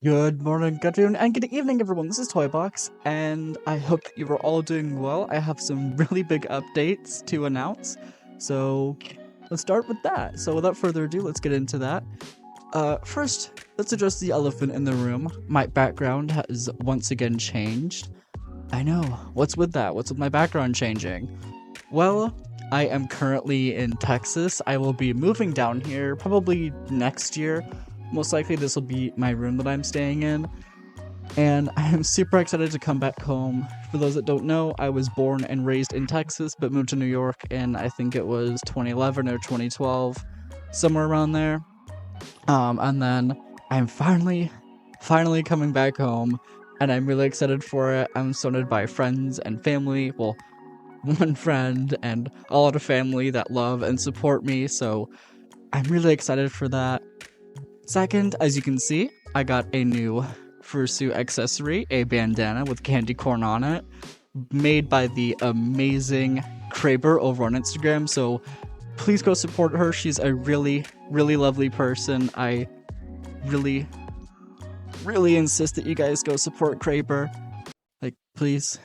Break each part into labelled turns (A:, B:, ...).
A: Good morning, good afternoon, and good evening, everyone. This is Toybox, and I hope that you are all doing well. I have some really big updates to announce, so let's start with that. So without further ado, let's get into that. First, let's address the elephant in the room. My background has once again changed. I know, what's with that? What's with my background changing? Well, I am currently in Texas. I will be moving down here probably next year. Most likely this will be my room that I'm staying in, and I am super excited to come back home. For those that don't know, I was born and raised in Texas, but moved to New York in, I think it was 2011 or 2012, somewhere around there. And then I'm finally coming back home, and I'm really excited for it. I'm surrounded by friends and family, well, one friend and a lot of family that love and support me, so I'm really excited for that. Second, as you can see, I got a new fursuit accessory, a bandana with candy corn on it, made by the amazing Kraber over on Instagram, so please go support her. She's a really lovely person. I really insist that you guys go support Kraber. Like, please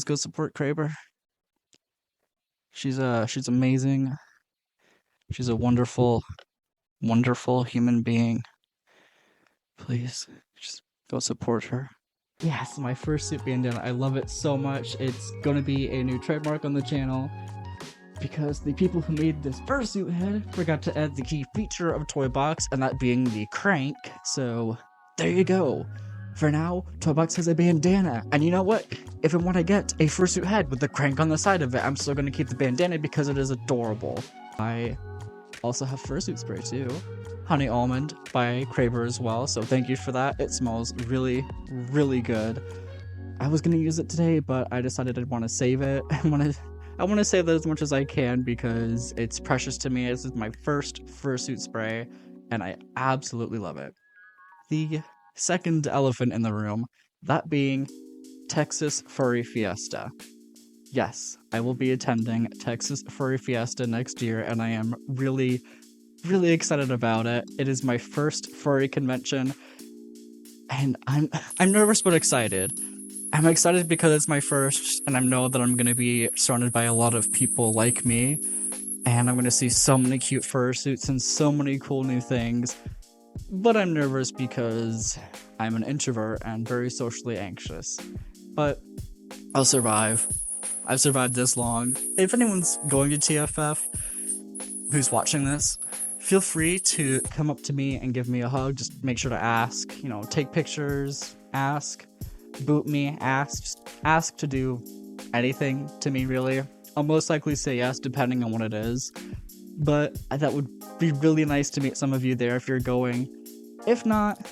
A: go support Kraber. She's amazing. She's a wonderful human being. Please, just go support her. Yes, my fursuit bandana. I love it so much. It's gonna be a new trademark on the channel because the people who made this fursuit head forgot to add the key feature of Toybox, and that being the crank. So there you go. For now, Toybox has a bandana, and you know what? If I want to get a fursuit head with the crank on the side of it, I'm still gonna keep the bandana because it is adorable. I also have fursuit spray too. Honey Almond by Kraber as well, so thank you for that. It smells really good. I was gonna use it today, but I decided I'd want to save it. I want to save that as much as I can because it's precious to me. This is my first fursuit spray, and I absolutely love it. The second elephant in the room, that being Texas Furry Fiesta. Yes, I will be attending Texas Furry Fiesta next year, and I am really excited about it. It is my first furry convention, and I'm nervous but excited. I'm excited because it's my first, and I know that I'm gonna be surrounded by a lot of people like me, and I'm gonna see so many cute fursuits and so many cool new things. But I'm nervous because I'm an introvert and very socially anxious. But I'll survive. I've survived this long. If anyone's going to TFF who's watching this, feel free to come up to me and give me a hug. Just make sure to ask, take pictures, ask, boot me, ask to do anything to me, really. I'll most likely say yes, depending on what it is. But that would be really nice to meet some of you there if you're going. If not,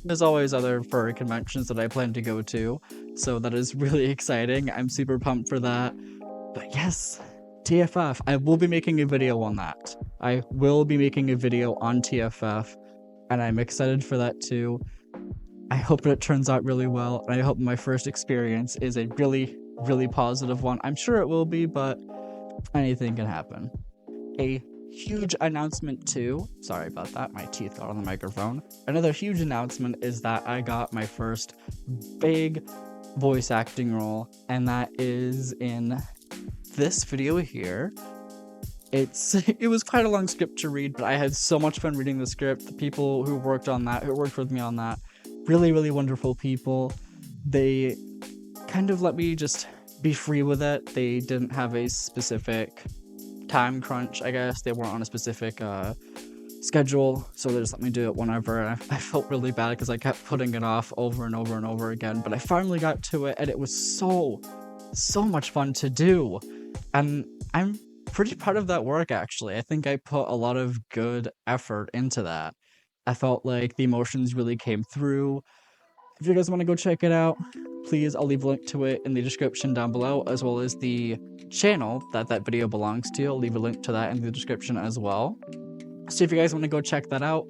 A: there's always other furry conventions that I plan to go to, so that is really exciting. I'm super pumped for that. But yes, TFF, I will be making a video on that. I will be making a video on TFF, and I'm excited for that too. I hope that it turns out really well, and I hope my first experience is a really positive one. I'm sure it will be, but anything can happen. A huge announcement too. Sorry about that, my teeth got on the microphone. Another huge announcement is that I got my first big voice acting role, and that is in this video here. It was quite a long script to read, but I had so much fun reading the script. The people who worked with me on that, really wonderful people. They kind of let me just be free with it. They didn't have a specific time crunch, I guess. They weren't on a specific schedule, so they just let me do it whenever. I felt really bad because I kept putting it off over and over again, but I finally got to it, and it was so much fun to do, and I'm pretty proud of that work, actually. I think I put a lot of good effort into that. I felt like the emotions really came through. If you guys want to go check it out, please, I'll leave a link to it in the description down below, as well as the channel that video belongs to. I'll leave a link to that in the description as well. So if you guys want to go check that out,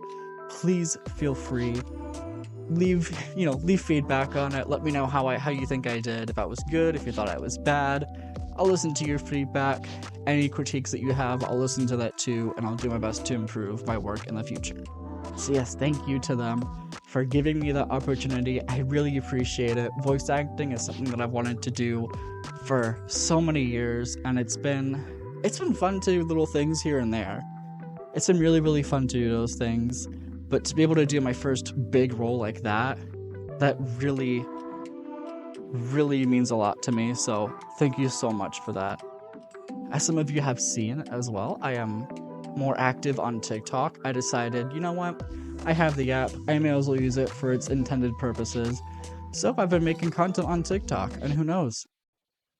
A: please feel free. Leave feedback on it. Let me know how you think I did, if I was good, if you thought I was bad. I'll listen to your feedback. Any critiques that you have, I'll listen to that too, and I'll do my best to improve my work in the future. So yes, thank you to them for giving me that opportunity. I really appreciate it. Voice acting is something that I've wanted to do for so many years, and it's been fun to do little things here and there. It's been really, really fun to do those things, but to be able to do my first big role like that really, really means a lot to me, so thank you so much for that. As some of you have seen as well, I am more active on TikTok. I decided, you know what, I have the app, I may as well use it for its intended purposes. So I've been making content on TikTok, and who knows,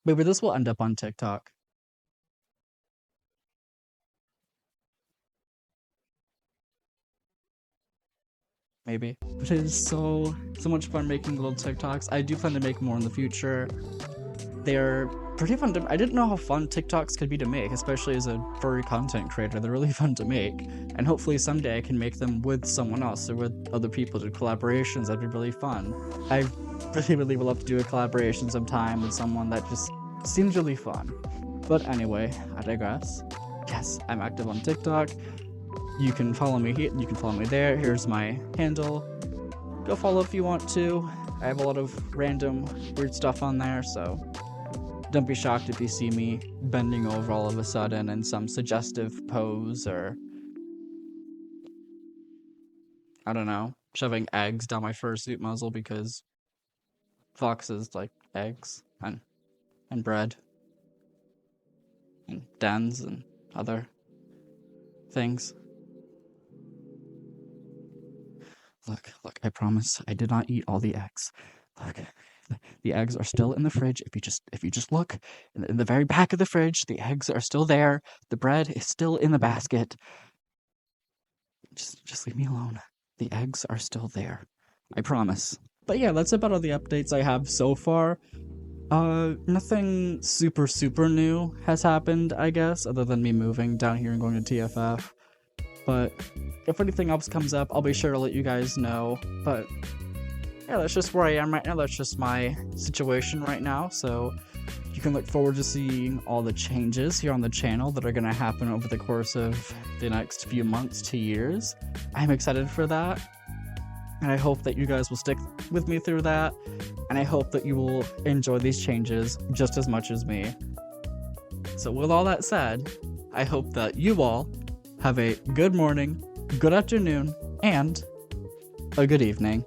A: maybe this will end up on TikTok. Maybe. But it is so much fun making little TikToks. I do plan to make more in the future. They're pretty fun to— I didn't know how fun TikToks could be to make, especially as a furry content creator. They're really fun to make, and hopefully someday I can make them with someone else or with other people, do collaborations. That'd be really fun. I really, really would love to do a collaboration sometime with someone that just seems really fun. But anyway, I digress. Yes, I'm active on TikTok. You can follow me here, you can follow me there. Here's my handle. Go follow if you want to. I have a lot of random weird stuff on there, so don't be shocked if you see me bending over all of a sudden in some suggestive pose, or I don't know, shoving eggs down my fursuit muzzle because foxes like eggs and bread and dens and other things. Look, I promise I did not eat all the eggs. Look, the eggs are still in the fridge. If you just look in the very back of the fridge, the eggs are still there. The bread is still in the basket. Just leave me alone. The eggs are still there. I promise. But yeah, that's about all the updates I have so far. Nothing super new has happened, I guess, other than me moving down here and going to TFF. But if anything else comes up, I'll be sure to let you guys know. But yeah, that's just where I am right now. That's just my situation right now. So you can look forward to seeing all the changes here on the channel that are going to happen over the course of the next few months to years. I'm excited for that. And I hope that you guys will stick with me through that. And I hope that you will enjoy these changes just as much as me. So with all that said, I hope that you all have a good morning, good afternoon, and a good evening.